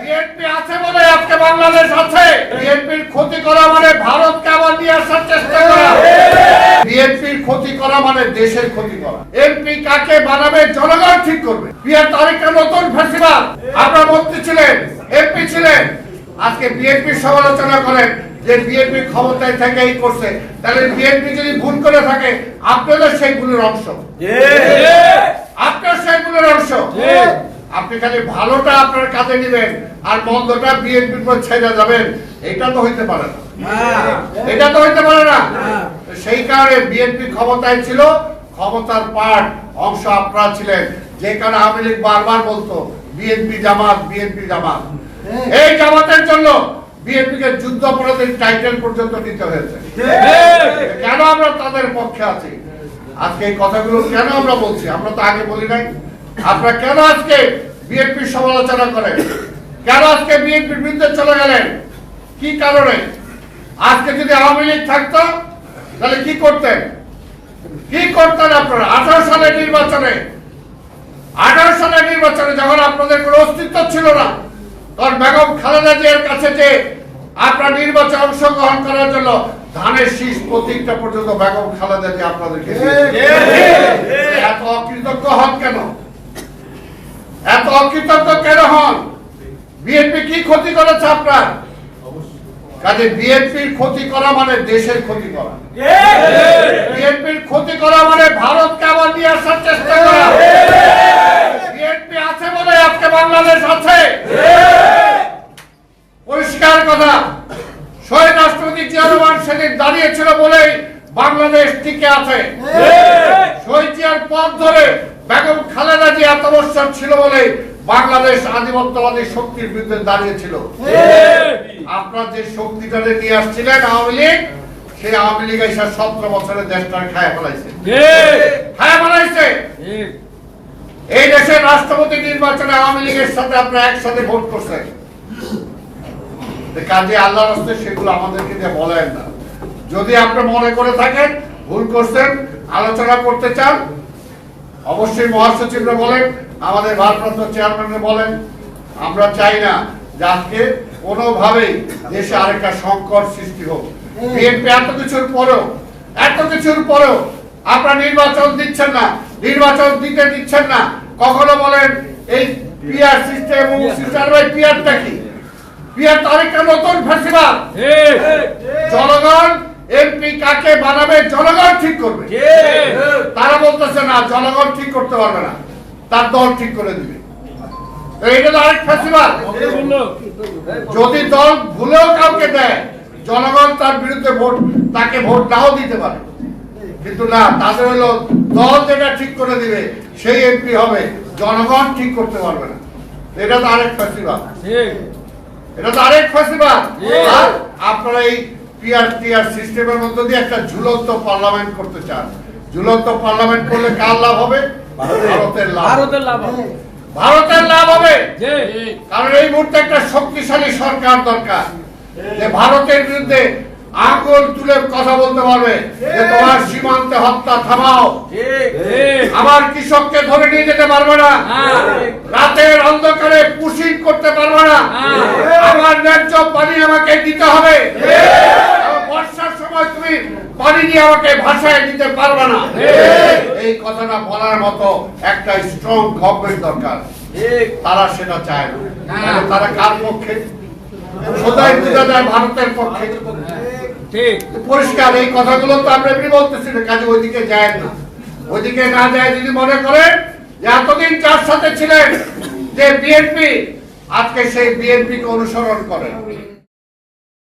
BNP আছে বলে আজকে বাংলাদেশ আছে। বিএনপির ক্ষতি করা মানে ভারতকে আবার নিয়ে আসার চেষ্টা করা। বিএনপির ক্ষতি করা মানে দেশের ক্ষতি করা। এমপি কাকে বানাবে জনগণ ঠিক করবে। পিয়ার তারিখটা নতুন ফেস্টিভাল। আপনারা মন্ত্রী ছিলেন, এমপি ছিলেন, আজকে বিএনপির সমালোচনা করেন যে বিএনপি ক্ষমতায় থেকে এই করছে। তাহলে বিএনপি যদি ভুল করে থাকে আপনাদের সেই ভুলের অংশ, আপনার সেই ভুলের অংশ। আপনি খালি ভালোটা আপনার কাছে নেবেন আর মন্দটা বিএনপির উপর ছেড়ে যাবেন, এটা তো হইতে পারে না, এটা তো হইতে পারে না। সেই কারণে বিএনপি ক্ষমতায় ছিল, ক্ষমতার পার্ট অংশ আপনারা ছিলেন। যে কারণে আওয়ামী লীগ বারবার বলতো বিএনপি জামাত, বিএনপি জামাত। এই জামাতের জন্য বিএনপিকে যুদ্ধ অপরাধীর টাইটেল পর্যন্ত নিতে হয়েছে। কেন আমরা তাদের পক্ষে আছি? আজকে এই কথাগুলো কেন আমরা বলছি? আমরা তো আগে বলি নাই। আপনারা কেন আজকে বিএনপির সমালোচনা করেন? কেন আজকে বিএনপির বিরুদ্ধে চলে গেলেন? কি কারণে? আজকে যদি আওয়ামী লীগ থাকতো তাহলে কি করতেন? কি করতেন আপনারা? 18 সালের নির্বাচনে, 18 সালের নির্বাচনে যখন আপনাদের কোনো অস্তিত্ব ছিল না, তখন বেগম খালেদা জিয়ার কাছে যে আপনারা নির্বাচনে অংশগ্রহণ করার জন্য ধানের শীষ প্রতীকটা পর্যন্ত বেগম খালেদা জিয়া আপনাদেরকে এত অকৃতজ্ঞ হন কেন? এত অকৃতজ্ঞ কেন হন? বিএনপি কি ক্ষতি করেছে আপনার? কাজে বিএনপির ক্ষতি করা মানে দেশের ক্ষতি করা। বিএনপির ক্ষতি করা মানে ভারতকে আবার নিয়ে আসার চেষ্টা করা। বিএনপি আছে বলে আজকে বাংলাদেশ আছে। পরিষ্কার কথা, শহীদ রাষ্ট্রপতি জিয়া রহমান সেদিন দাঁড়িয়েছিল বলেই বাংলাদেশ টিকে আছে। শহীদ জিয়ার পথ ধরে বেগম খালেদা জিয়া তপস্যার ছিল বলে বাংলাদেশ আধিপত্যবাদী শক্তির বিরুদ্ধে দাঁড়িয়েছিল। আপনারা যে শক্তিটাকে নিয়ে আসছিলেন আওয়ামী লীগ, সেই আওয়ামী লীগ এসে 17 বছরে দেশটা খায় ফেলাইছে, খায় ফেলাইছে। এই দেশের রাষ্ট্রপতি নির্বাচনে আওয়ামী লীগের সাথে আপনারা একসাথে ভোট করছেন। কাজে আল্লাহর রাস্তে সেগুলো আমাদেরকে দিয়ে বলেন না। যদি আপনারা মনে করে থাকেন ভুল করছেন, আলোচনা করতে চান, অবশ্যই মহাসচিবরা বলেন, আমাদের ভারপ্রাপ্ত চেয়ারম্যানরা বলেন। আমরা চাই না যে আজকে কোনোভাবেই দেশে আরেকটা সংকট সৃষ্টি হোক। বিএনপি এত কিছুর পরেও আপনারা নির্বাচন দিচ্ছেন না, নির্বাচন দিতে দিচ্ছেন না। কখনো বলেন এই পিআর সিস্টেম, পিআরটা কি? পিআর তারিখটা নতুন ফেস্টিভাল। জনগণ এমপি কাকে বানাবে জনগণ ঠিক করবে। তারা বলতেছে না জনগণ ঠিক করতে পারবে না, তার দল ঠিক করে দিবে। এইটা তো আরেক ফেস্টিভাল। যদি দল ভুলেও কাউকে দেয়, জনগণ তার বিরুদ্ধে তাকে ভোট নাও দিতে পারে, কিন্তু না, তাদের হলো দল যেটা ঠিক করে দিবে সেই এমপি হবে, জনগণ ঠিক করতে পারবে না। এটা তো আরেক ফেস্টিভাল, এটা তো আরেক ফেস্টিভাল। আর আপনারা এই পিআর সিস্টেমের মধ্যে দিয়ে একটা ঝুলন্ত পার্লামেন্ট করতে চান। ঝুলন্ত পার্লামেন্ট করলে কার লাভ হবে? ভারতের লাভ, ভারতের লাভ হবে। কারণ এই মুহূর্তে একটা শক্তিশালী সরকার দরকার, যে ভারতের বিরুদ্ধে আঙুল তুলে কথা বলতে পারবে যে তোমার সীমান্তে হত্যা থামাও, আমার কৃষককে ধরে নিয়ে যেতে পারবে না, রাতের অন্ধকারে পুশিং করতে পারবে না, আমার ন্যায্য পানি আমাকে দিতে হবে, বর্ষার সময় তুমি পানি নিয়ে আমাকে ভাষায় দিতে পারবে না। এই কথাটা বলার মতো একটা স্ট্রং গভর্নমেন্ট দরকার। তারা সেটা চায় না। তারা কার পক্ষে? সদাই বুঝা যায় ভারতের পক্ষে। পরিষ্কার এই কথাগুলো তো আমরা এমনি বলতেছি না। কাজে ওইদিকে যায় না, ওইদিকে না যায়। যদি মনে করেন যে এতদিন যার সাথে ছিলেন যে বিএনপি, আজকে সেই বিএনপি কে অনুসরণ করেন।